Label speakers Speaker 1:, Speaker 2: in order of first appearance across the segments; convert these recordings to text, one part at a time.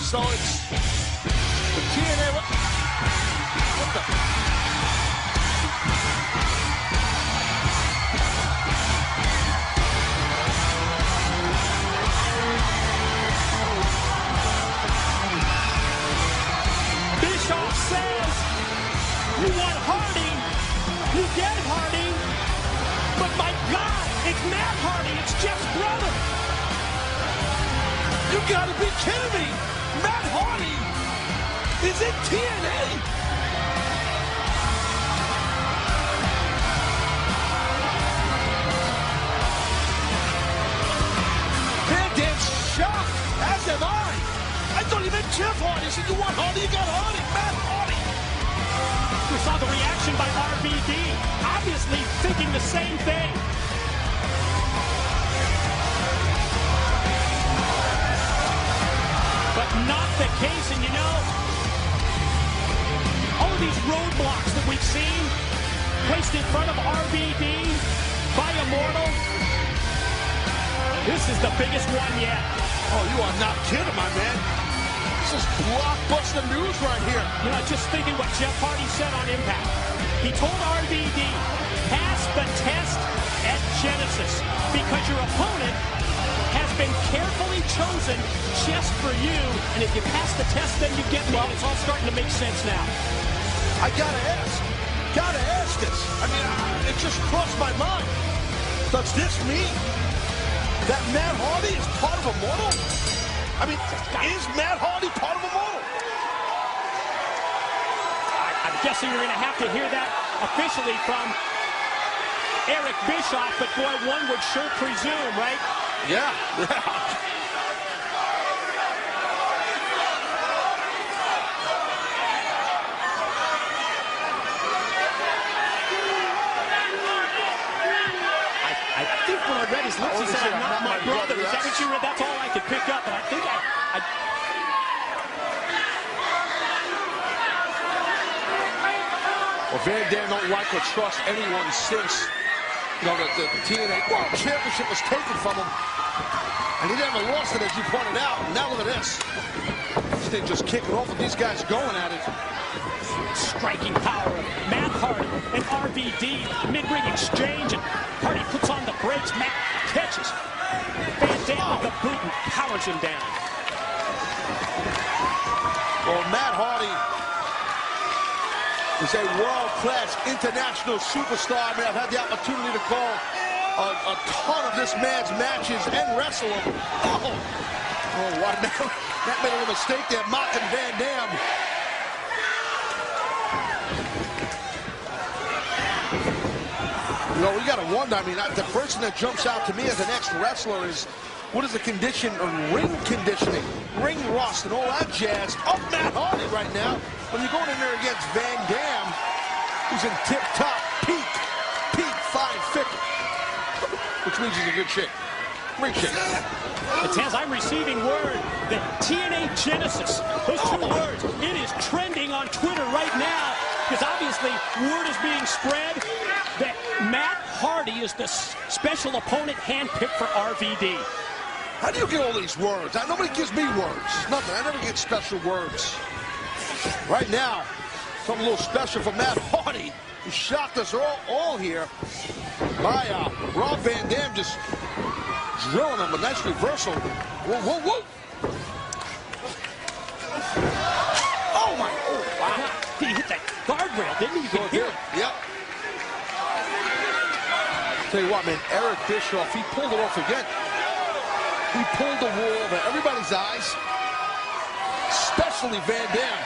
Speaker 1: So it's the TNA. What the?
Speaker 2: Bischoff says, you want Hardy, you get Hardy, but my God, it's Matt Hardy, it's Jeff's brother.
Speaker 1: You gotta be kidding me! Matt Hardy is in TNA! Van Dam's shocked, as am I thought you meant Jeff Hardy. I said, you want Hardy, you got Hardy. Matt Hardy!
Speaker 2: We saw the reaction by RVD, obviously thinking the same thing. But not the case, and you know, all of these roadblocks that we've seen placed in front of RVD by Immortal, this is the biggest one yet.
Speaker 1: Oh, you are not kidding, my man. This is blockbuster news right here.
Speaker 2: You know, just thinking what Jeff Hardy said on Impact. He told RVD, pass the test at Genesis because your opponent has been carefully chosen just for you, and if you pass the test, then you get me. Well, it's all starting to make sense now.
Speaker 1: I gotta ask this. I mean, it just crossed my mind. Does this mean that Matt Hardy is part of Immortal? I mean, is Matt Hardy part of Immortal?
Speaker 2: I'm guessing you're going to have to hear that officially from Eric Bischoff, but boy, one would sure presume, right?
Speaker 1: Yeah.
Speaker 2: I think when I read his lips, he said, I'm not my brother. Is that what you read? That's all I could pick up, and I think
Speaker 1: Well, Van Dam don't like or trust anyone since, you know, the TNA World Championship was taken from him. And he never lost it, as you pointed out. Now look at this. This thing just kicking off with these guys going at it.
Speaker 2: striking power of Matt Hardy and RVD. Mid-ring exchange, and Hardy puts on the brakes. Matt catches Van Dam with the boot and powers him down.
Speaker 1: Well, Matt Hardy is a world-class international superstar. I mean, I've had the opportunity to call a ton of this man's matches and wrestle him. Oh, what? That made a mistake there, mocking Van Dam. You know, we got to wonder. I mean, the person that jumps out to me as the next wrestler is, what is the condition, or ring conditioning, ring rust, and all that jazz of Matt Hardy right now. When you're going in there against Van Dam, who's in tip-top peak fine figure, which means he's in good shape. Great shape.
Speaker 2: Taz, I'm receiving word that TNA Genesis, those two words, it is trending on Twitter right now, because obviously word is being spread that Matt Hardy is the special opponent handpicked for RVD.
Speaker 1: How do you get all these words? Nobody gives me words. Nothing. I never get special words. Right now, something a little special for Matt Hardy. He shocked us all here by Rob Van Dam just drilling him. A nice reversal. Whoa, whoa, whoa. Oh, my. Oh, wow.
Speaker 2: He hit that guardrail, didn't he? You could hear it.
Speaker 1: Yep. Tell you what, man, Eric Bischoff, he pulled it off again. He pulled the wool over everybody's eyes, especially Van Dam.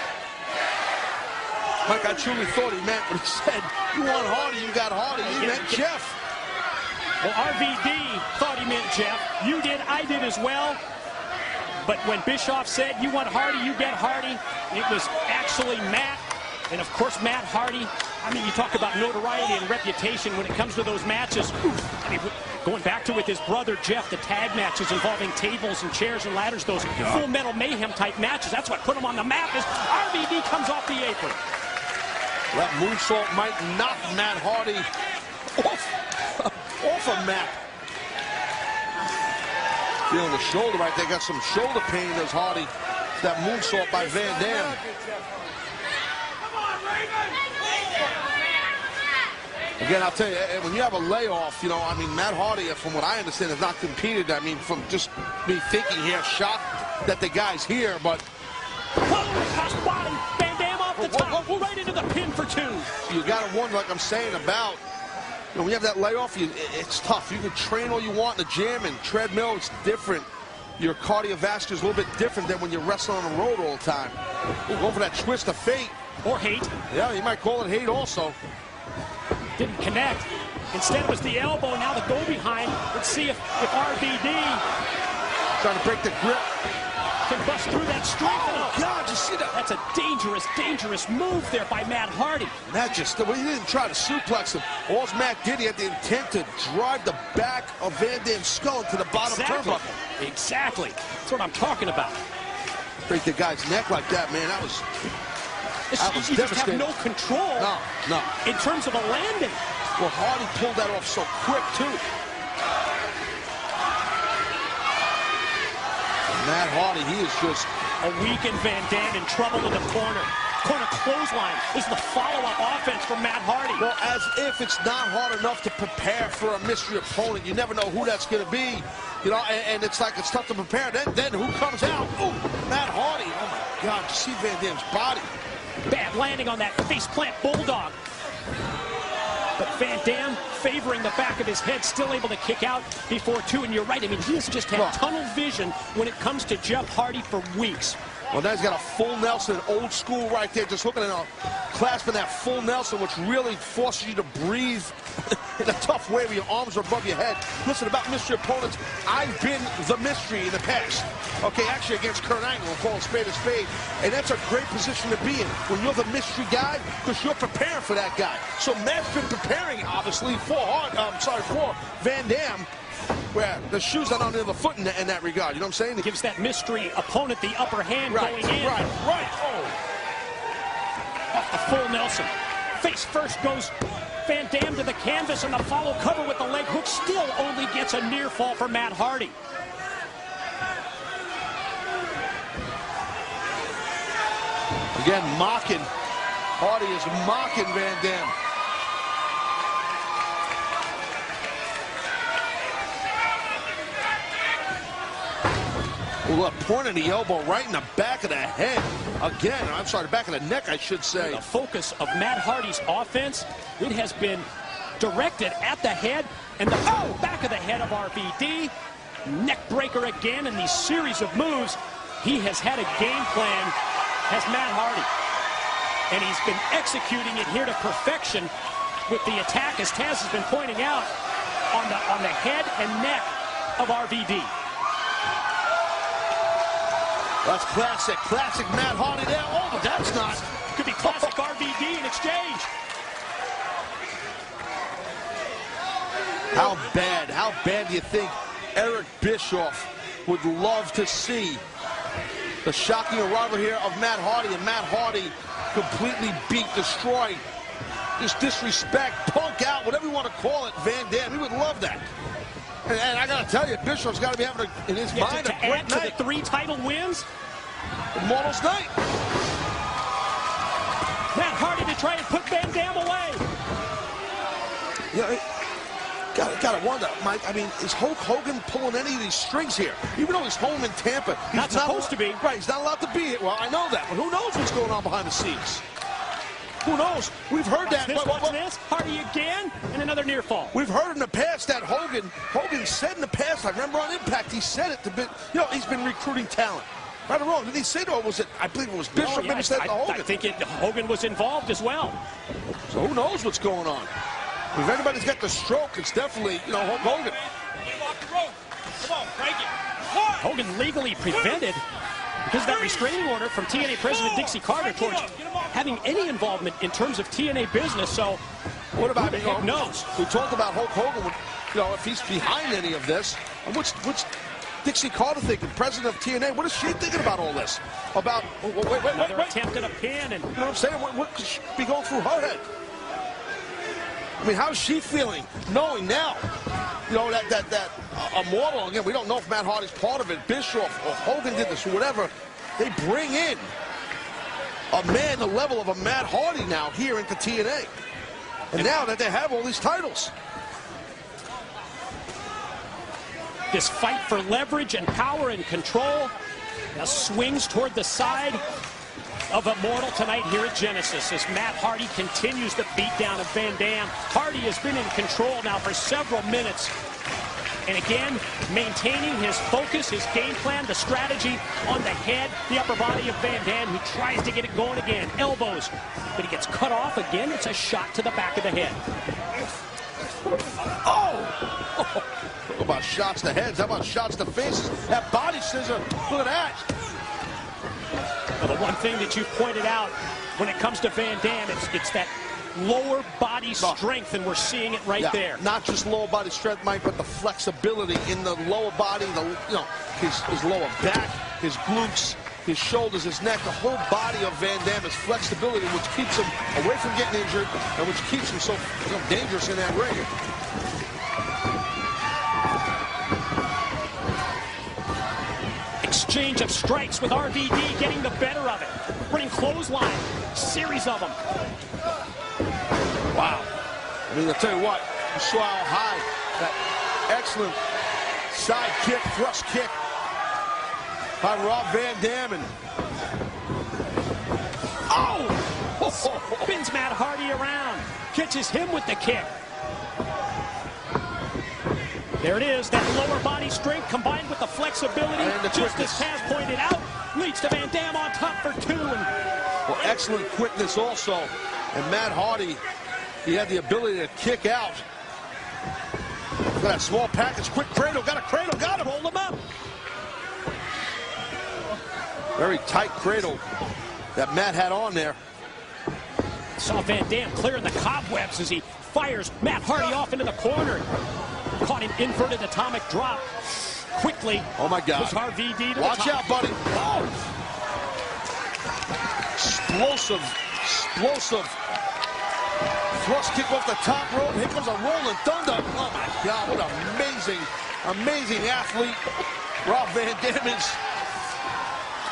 Speaker 1: Like I truly thought he meant when he said, you want Hardy, you got Hardy. He meant Jeff.
Speaker 2: Well, RVD thought he meant Jeff. You did, I did as well. But when Bischoff said, you want Hardy, you get Hardy, it was actually Matt. And, of course, Matt Hardy. I mean, you talk about notoriety and reputation when it comes to those matches. I mean, going back to with his brother Jeff, the tag matches involving tables and chairs and ladders, those Full Metal Mayhem type matches. That's what put him on the map as RVD comes off the apron.
Speaker 1: That moonsault might knock Matt Hardy off of Matt. Feeling the shoulder right there. Got some shoulder pain, does Hardy. that moonsault by Van Dam. Again, I'll tell you, when you have a layoff, you know, I mean, Matt Hardy, from what I understand, has not competed. I mean, from just me thinking here, shocked that the guy's here, but...
Speaker 2: Cross body, Van Dam off the top, right into the pin for 2.
Speaker 1: You got to wonder, like I'm saying, about, you know, when you have that layoff, it's tough. You can train all you want in the gym and treadmill, it's different. Your cardiovascular is a little bit different than when you're wrestling on the road all the time. Go for that twist of fate.
Speaker 2: Or hate.
Speaker 1: Yeah, you might call it hate also.
Speaker 2: Didn't connect. Instead it was the elbow, now the go behind. Let's see if RVD
Speaker 1: trying to break the grip.
Speaker 2: Can bust through that strength.
Speaker 1: Oh, God, you see that?
Speaker 2: That's a dangerous, dangerous move there by Matt Hardy.
Speaker 1: Matt just, well, he didn't try to suplex him. All Matt did, he had the intent to drive the back of Van Dam's skull into the bottom turnbuckle.
Speaker 2: Exactly. That's what I'm talking about.
Speaker 1: Break the guy's neck like that, man. That was
Speaker 2: you just have no control.
Speaker 1: No.
Speaker 2: In terms of a landing.
Speaker 1: Well, Hardy pulled that off so quick, too. Matt Hardy, he is just...
Speaker 2: A weakened Van Dam in trouble in the corner. Corner clothesline. This is the follow-up offense from Matt Hardy.
Speaker 1: Well, as if it's not hard enough to prepare for a mystery opponent. You never know who that's going to be. You know, and it's like it's tough to prepare. Then who comes out? Ooh, Matt Hardy. Oh, my God. You see Van Dam's body.
Speaker 2: Bad landing on that faceplant bulldog. But Van Dam favoring the back of his head, still able to kick out before 2. And you're right, I mean, he has just had tunnel vision when it comes to Jeff Hardy for weeks.
Speaker 1: Well, now he's got a full Nelson, old school right there, just looking at clasping that full Nelson, which really forces you to breathe in a tough way with your arms are above your head. Listen, about mystery opponents, I've been the mystery in the past. Okay, actually against Kurt Angle, we'll call a spade, and that's a great position to be in when you're the mystery guy, because you're preparing for that guy. So Matt's been preparing, obviously, for Van Dam, where the shoe's not on the other foot in that regard. You know what I'm saying?
Speaker 2: It gives that mystery opponent the upper hand going in.
Speaker 1: Right. Oh.
Speaker 2: Off the full Nelson. Face first goes Van Dam to the canvas, and the follow cover with the leg hook still only gets a near fall for Matt Hardy.
Speaker 1: Again, mocking. Hardy is mocking Van Dam. Look, pointing the elbow right in the back of the head. Again, I'm sorry, the back of the neck, I should say.
Speaker 2: The focus of Matt Hardy's offense, it has been directed at the head and the back of the head of RVD. Neck breaker again in these series of moves. He has had a game plan, has Matt Hardy. And he's been executing it here to perfection with the attack, as Taz has been pointing out, on the head and neck of RVD.
Speaker 1: That's classic Matt Hardy there. Oh, but that's not.
Speaker 2: Could be classic RVD in exchange.
Speaker 1: How bad do you think Eric Bischoff would love to see the shocking arrival here of Matt Hardy, and Matt Hardy completely beat, destroyed, just disrespect, punk out, whatever you want to call it, Van Dam. He would love that. And I got to tell you, Bischoff's got to be having in his mind
Speaker 2: to
Speaker 1: a great
Speaker 2: add
Speaker 1: night.
Speaker 2: to the 3 title wins.
Speaker 1: Immortals night.
Speaker 2: Matt Hardy to try and put Van Dam away.
Speaker 1: Yeah, gotta wonder, Mike. I mean, is Hulk Hogan pulling any of these strings here? Even though he's home in Tampa, he's
Speaker 2: not supposed to be.
Speaker 1: Right, he's not allowed to be here. Well, I know that, but who knows what's going on behind the scenes? Who knows? We've heard that.
Speaker 2: Watch this. Hardy again, and another near fall.
Speaker 1: We've heard in the past that Hogan said in the past, I remember on Impact, he said it to be, you know, he's been recruiting talent. Right or wrong? Did he say to, or was it, I believe it was Bishop, maybe said to Hogan?
Speaker 2: I think Hogan was involved as well.
Speaker 1: So who knows what's going on? If anybody's got the stroke, it's definitely, you know, Hulk Hogan.
Speaker 2: Come on, break it. Hogan legally prevented, because of that restraining order from TNA President Dixie Carter, towards having any involvement in terms of TNA business. So
Speaker 1: what about
Speaker 2: who the heck knows?
Speaker 1: We talked about Hulk Hogan, you know, if he's behind any of this. What's Dixie Carter thinking, president of TNA? What is she thinking about all this? About, wait.
Speaker 2: Attempt at a pin, and
Speaker 1: you know what I'm saying? What could she be going through her head? I mean, how's she feeling, knowing now, you know, that Immortal, again, we don't know if Matt Hardy's part of it, Bischoff or Hogan did this or whatever, they bring in a man the level of a Matt Hardy now here into TNA. And now that they have all these titles.
Speaker 2: This fight for leverage and power and control. Now swings toward the side of Immortal tonight here at Genesis as Matt Hardy continues the beatdown of Van Dam. Hardy has been in control now for several minutes. And again, maintaining his focus, his game plan, the strategy on the head, the upper body of Van Dam, who tries to get it going again. Elbows, but he gets cut off again. It's a shot to the back of the head.
Speaker 1: Oh! Talk about shots to heads. How about shots to faces? That body scissor. Look at that.
Speaker 2: Well, the one thing that you pointed out when it comes to Van Dam, it's that lower body strength, and we're seeing it right there.
Speaker 1: Not just lower body strength, Mike, but the flexibility in the lower body, his lower back, his glutes, his shoulders, his neck. The whole body of Van Dam is flexibility, which keeps him away from getting injured and which keeps him so dangerous in that ring.
Speaker 2: Exchange of strikes with RVD getting the better of it. Running clothesline, series of them.
Speaker 1: Wow. I mean, I'll tell you what, you saw how high that excellent side kick, thrust kick by Rob Van Dam. And
Speaker 2: oh! Spins Matt Hardy around. Catches him with the kick. There it is, that lower body strength combined with the flexibility, just as Taz pointed out, leads to Van Dam on top for two.
Speaker 1: Well, excellent quickness also. And Matt Hardy, he had the ability to kick out. Look at that small package, quick cradle, got him, hold him up. Very tight cradle that Matt had on there.
Speaker 2: Saw Van Dam clearing the cobwebs as he fires Matt Hardy off into the corner. Caught him inverted atomic drop. Quickly.
Speaker 1: Oh my God.
Speaker 2: RVD to
Speaker 1: Watch
Speaker 2: the top.
Speaker 1: out, buddy. Oh. Explosive. Thrust kick off the top rope. Here comes a rolling thunder. Oh my God, what an amazing athlete Rob Van Dam is.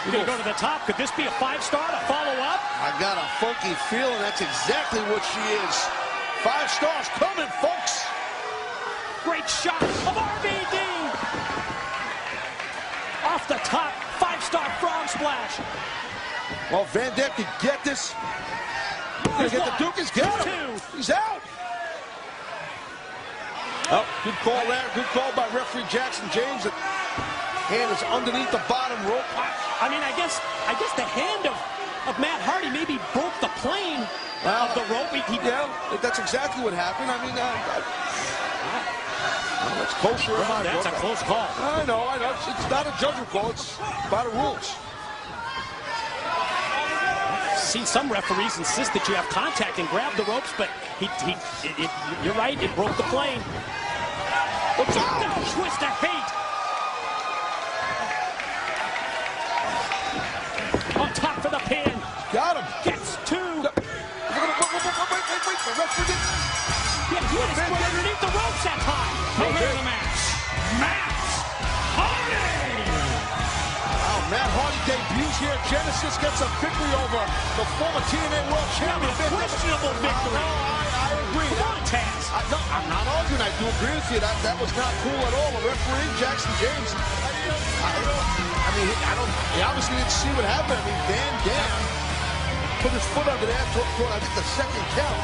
Speaker 2: You're going to go to the top. Could this be a 5-star to follow up?
Speaker 1: I got a funky feeling that's exactly what she is. 5 stars coming, folks.
Speaker 2: Great shot of RVD. Off the top, 5-star frog splash.
Speaker 1: Well, Van Dam can get this. He's get the Duke. He's got him. He's out. Oh, good call there. Good call by referee Jackson James. Hand is underneath the bottom rope.
Speaker 2: I mean, I guess the hand of Matt Hardy maybe broke the plane of the rope.
Speaker 1: Yeah, that's exactly what happened. I mean, that's kosher.
Speaker 2: That's a close call.
Speaker 1: I know. It's not a judgment call. It's by the rules.
Speaker 2: I've seen some referees insist that you have contact and grab the ropes, but you're right. It broke the plane. Oops, twist of hate. On top for the pin.
Speaker 1: Got him.
Speaker 2: Gets two.
Speaker 1: Wait. The referee didn't.
Speaker 2: Yeah, he had his foot underneath the ropes that time. Here in the match. Matt Hardy.
Speaker 1: Wow, Matt Hardy debuts here at Genesis, gets a victory over the former TNA World Champion.
Speaker 2: Questionable victory.
Speaker 1: I agree.
Speaker 2: Come on, Taz.
Speaker 1: I'm not arguing. I do agree with you. That was not cool at all. The referee, Jackson James. He obviously didn't see what happened. I mean, Van Dam put his foot under there toward, I think, the second count.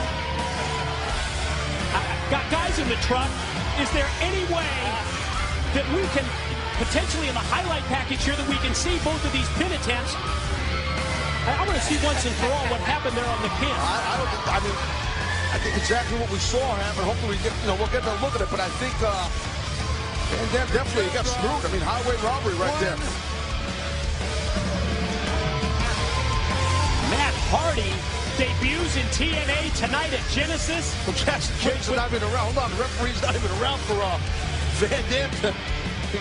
Speaker 2: Got guys in the truck. Is there any way that we can potentially in the highlight package here that we can see both of these pin attempts? I want to see once and for all what happened there on the pin.
Speaker 1: I think exactly what we saw happen. Hopefully, we'll get a look at it. But I think Van Dam definitely got screwed. I mean, highway robbery right there.
Speaker 2: Matt Hardy debuts in TNA tonight at Genesis.
Speaker 1: Well, Jackson James is not even around. Hold on, the referee's not even around for Van Dam to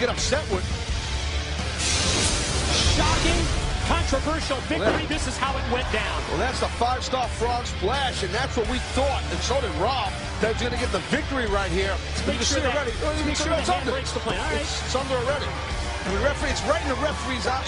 Speaker 1: get upset with.
Speaker 2: Shocking, controversial victory. This is how it went down.
Speaker 1: Well, that's the 5-star frog splash, and that's what we thought, and so did Rob, that he's going to get the victory right here.
Speaker 2: Make sure the hand breaks the plane. All right.
Speaker 1: It's under already. I mean, referee, it's right in the referee's eye.